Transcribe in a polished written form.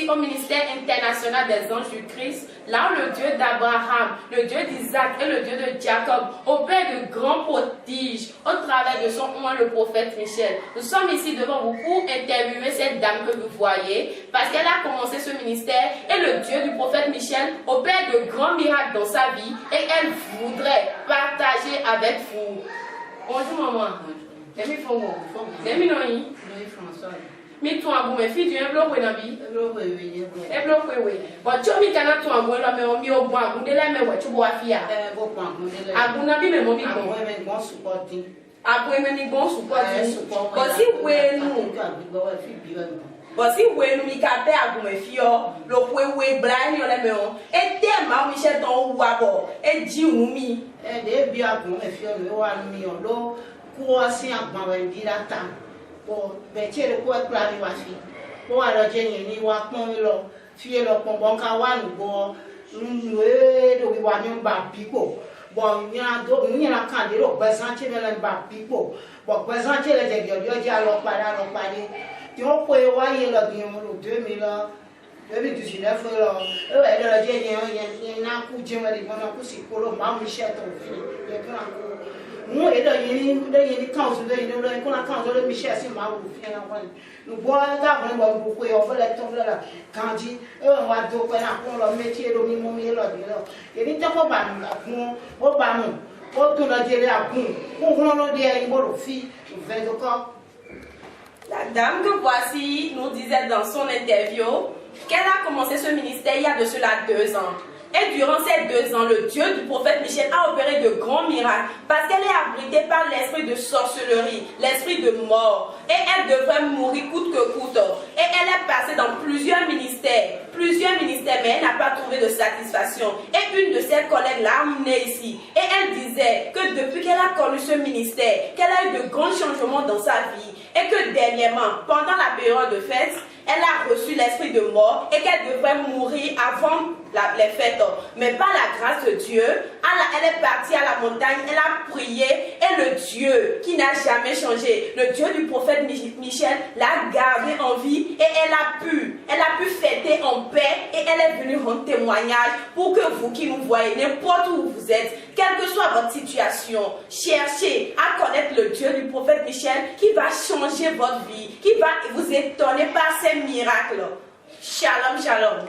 aussi au ministère international des anges du Christ, là où le Dieu d'Abraham, le Dieu d'Isaac et le Dieu de Jacob opère de grands prodiges au travers de son oint, le prophète Michel. Nous sommes ici devant vous pour interviewer cette dame que vous voyez, parce qu'elle a commencé ce ministère et le Dieu du prophète Michel opère de grands miracles dans sa vie et elle voudrait partager avec vous. Bonjour maman. Demi fongo. Demi noi. Mi tu abu me fi du eblo kwe na bi. Eblo kwe we. But cho mi kana tu abu la me o mi o gba abu de la me we chu bo afia. Abu na bi me mo mi gbo. Abu me ni gbo support. But si we nu. But si we nu mi ka te abu me fi o lo kwe we bra ni o le me o. E te ma mi se ton wa bo. E ji unu mi. E de bi abu me fi o lo wa mi o lo ko asi agbon we bi la ta. Bon, ben tiens le quoi planer wa fi. Bon alors jenye ni wa pon lo, fi lo pon bon ka wa nu bo. Nu e do wa ni ba pipo. Bon ni na kan de lo bezan ti le ba pipo. Bon bezan ti le je yo ja lo pada. Ti o po e wa ye lo bi mo lo 2000 lo. 2019 lo. E wa lo jenye yen na ku je mo le mo na ku si ko lo ma mu she to fi. Ye kan ko nous et là il y a quand qu'on a quand le Michel c'est ma ou bien nous boire d'avant on beaucoup on fait les tomber là quand dit on va do pour le métier le minimum et là il y a pas ba on ba mon on tout la dire à on le dire il bon fille 20 ans. La dame que voici nous disait dans son interview qu'elle a commencé ce ministère il y a de cela 2 ans. Et durant ces 2 ans, le Dieu du prophète Michel a opéré de grands miracles parce qu'elle est abritée par l'esprit de sorcellerie, l'esprit de mort. Et elle devrait mourir coûte que coûte. Et elle est passée dans plusieurs ministères, mais elle n'a pas trouvé de satisfaction. Et une de ses collègues l'a amenée ici. Et elle disait que depuis qu'elle a connu ce ministère, qu'elle a eu de grands changements dans sa vie. Et que dernièrement, pendant la période de fête, elle a reçu l'esprit de mort et qu'elle devrait mourir avant les fêtes. Mais par la grâce de Dieu, elle est partie à la montagne, elle a prié et le Dieu qui n'a jamais changé, le Dieu du prophète Michel l'a gardée en vie et elle a pu fêter en paix et elle est venue rendre témoignage pour que vous qui nous voyez, n'importe où vous êtes, quelle que soit votre situation, cherchez à connaître le Dieu du prophète Michel qui va changer votre vie, qui va vous étonner par ses miracles. Shalom, shalom.